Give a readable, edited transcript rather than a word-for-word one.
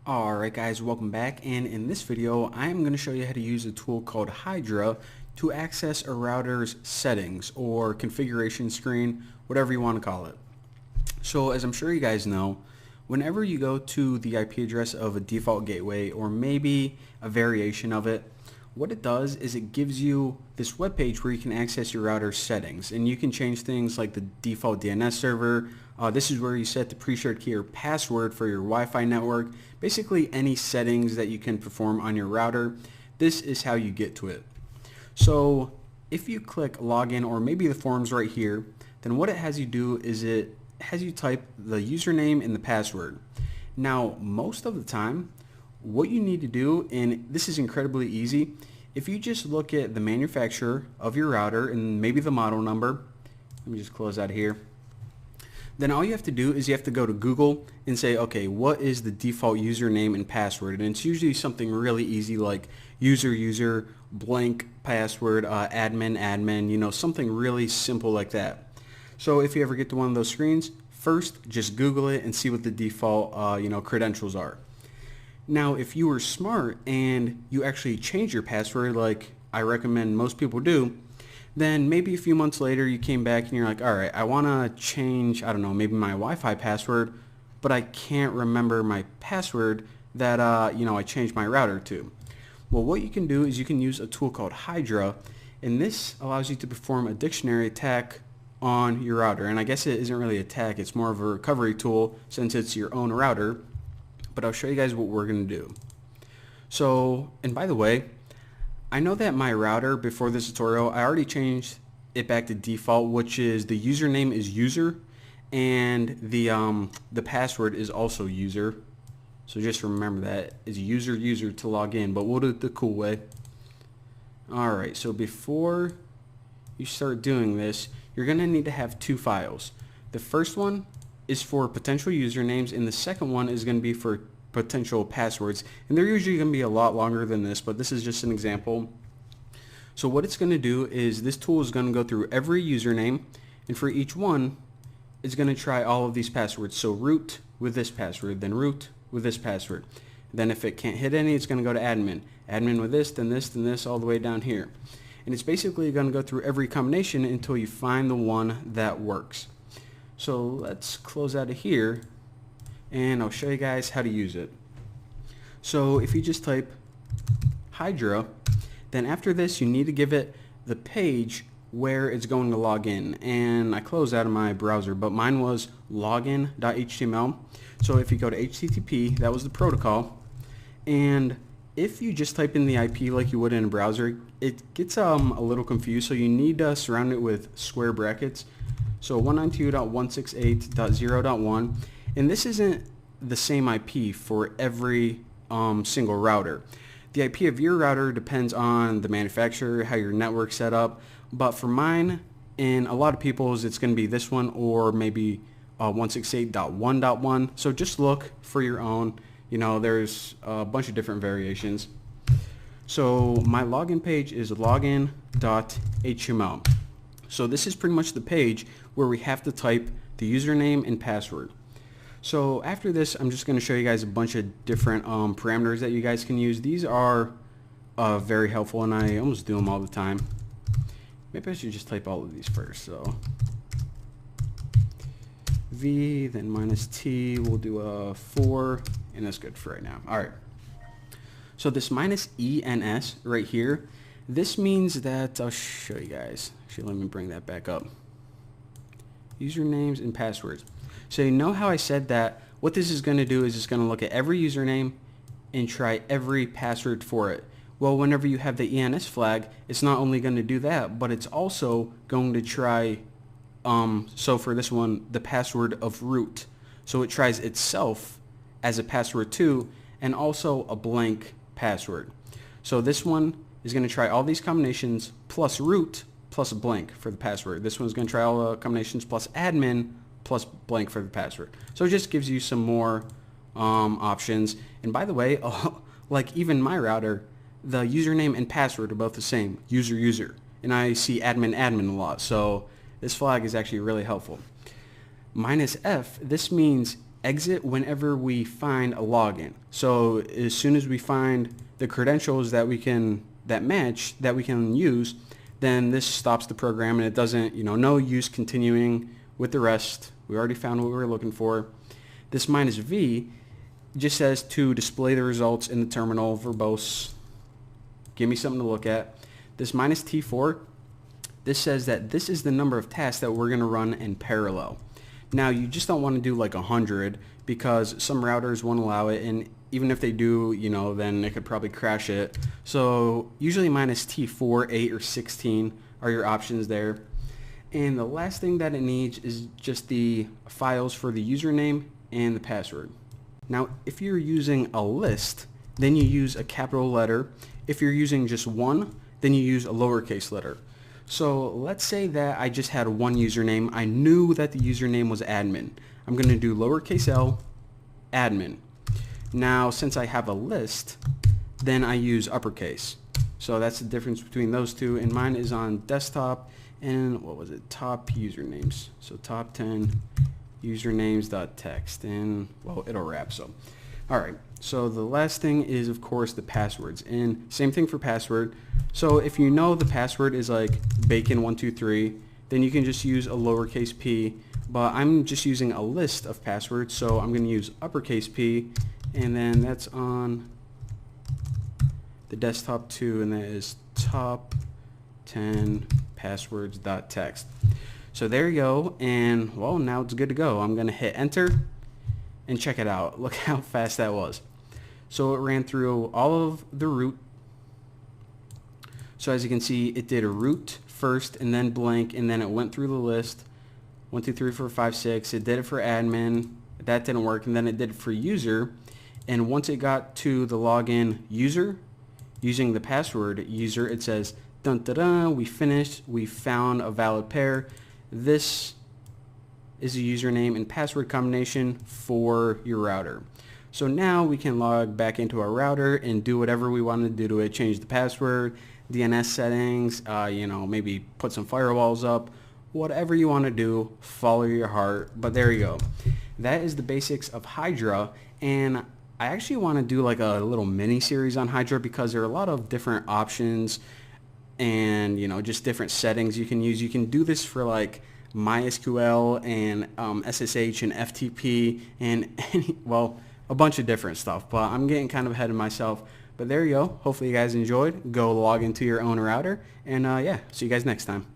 Alright guys, welcome back, and in this video I am going to show you how to use a tool called Hydra to access a router's settings or configuration screen, whatever you want to call it. So as I'm sure you guys know, whenever you go to the IP address of a default gateway or maybe a variation of it, what it does is it gives you this web page where you can access your router's settings, and you can change things like the default DNS server. This is where you set the pre-shared key or password for your Wi-Fi network. Basically any settings that you can perform on your router, this is how you get to it. So if you click login or maybe the forms right here, then what it has you do is it has you type the username and the password. Now most of the time what you need to do, and this is incredibly easy, if you just look at the manufacturer of your router and maybe the model number, let me just close out here, then all you have to do is you have to go to Google and say, okay, what is the default username and password? And it's usually something really easy like user blank password, admin, you know, something really simple like that. So if you ever get to one of those screens, first just Google it and see what the default credentials are. Now if you were smart and you actually change your password like I recommend most people do, then maybe a few months later you came back and you're like, alright, I want to change, I don't know, maybe my Wi-Fi password, but I can't remember my password that I changed my router to. Well, what you can do is you can use a tool called Hydra, and this allows you to perform a dictionary attack on your router. And I guess it isn't really an attack, it's more of a recovery tool since it's your own router, but I'll show you guys what we're going to do. So, and by the way, I know that my router before this tutorial, I already changed it back to default, which is the username is user and the password is also user. So just remember that is user to log in, but we'll do it the cool way. Alright, so before you start doing this, you're going to need to have two files. The first one is for potential usernames and the second one is going to be for potential passwords, and they're usually going to be a lot longer than this, but this is just an example. So what it's going to do is this tool is going to go through every username, and for each one it's going to try all of these passwords. So root with this password, then root with this password, then if it can't hit any, it's going to go to admin with this, then this, all the way down here, and it's basically going to go through every combination until you find the one that works. So let's close out of here and I'll show you guys how to use it. So if you just type Hydra, then after this you need to give it the page where it's going to log in, and I closed out of my browser, but mine was login.html. so if you go to HTTP, that was the protocol, and if you just type in the IP like you would in a browser, it gets a little confused, so you need to surround it with square brackets. So 192.168.0.1, and this isn't the same IP for every single router. The IP of your router depends on the manufacturer, how your network's set up, but for mine and a lot of people's it's going to be this one or maybe 168.1.1, so just look for your own. You know, there's a bunch of different variations. So my login page is login.html. So this is pretty much the page where we have to type the username and password. So after this, I'm just going to show you guys a bunch of different parameters that you guys can use. These are very helpful, and I almost do them all the time. Maybe I should just type all of these first. So V, then minus T, we'll do a 4, and that's good for right now. Alright. So this minus ENS right here, this means that, I'll show you guys. Actually, let me bring that back up. Usernames and passwords. So you know how I said that what this is going to do is it's going to look at every username and try every password for it. Well, whenever you have the ENS flag, it's not only going to do that, but it's also going to try, so for this one, the password of root. So it tries itself as a password too, and also a blank password. So this one is going to try all these combinations plus root plus a blank for the password. This one's going to try all the combinations plus admin plus blank for the password. So it just gives you some more options. And by the way, like even my router, the username and password are both the same, user, and I see admin a lot, so this flag is actually really helpful. Minus F, this means exit whenever we find a login. So as soon as we find the credentials that match that we can use, then this stops the program and it doesn't, no use continuing with the rest. We already found what we were looking for. This -V just says to display the results in the terminal verbose. Give me something to look at. This -T4, this says that this is the number of tasks that we're going to run in parallel. Now you just don't want to do like 100 because some routers won't allow it, and even if they do, then it could probably crash it. So usually -T4, 8, or 16 are your options there. And the last thing that it needs is just the files for the username and the password. Now if you're using a list, then you use a capital letter. If you're using just one, then you use a lowercase letter. So let's say that I just had one username. I knew that the username was admin. I'm going to do lowercase l, admin. Now since I have a list, then I use uppercase. So that's the difference between those two, and mine is on desktop and what was it, top usernames. So top 10 usernames.txt, and well, it'll wrap. So alright, so the last thing is of course the passwords, and same thing for password. So if you know the password is like bacon123, then you can just use a lowercase p, but I'm just using a list of passwords, so I'm going to use uppercase P, and then that's on the desktop too, and that is top 10 passwords.txt. So there you go, and well, now it's good to go. I'm going to hit enter and check it out. Look how fast that was. So it ran through all of the root. So as you can see, it did a root first and then blank, and then it went through the list 1 2 3 4 5 6. It did it for admin. That didn't work, and then it did it for user. And once it got to the login user using the password user, it says dun dun dun, we finished, we found a valid pair. This is a username and password combination for your router. So now we can log back into our router and do whatever we want to do to it. Change the password, DNS settings, maybe put some firewalls up, whatever you want to do, follow your heart. But there you go. That is the basics of Hydra, and I actually want to do like a little mini series on Hydra because there are a lot of different options and just different settings you can use. You can do this for like MySQL and SSH and FTP and well, a bunch of different stuff, but I'm getting kind of ahead of myself. But there you go. Hopefully you guys enjoyed. Go log into your own router, and yeah, see you guys next time.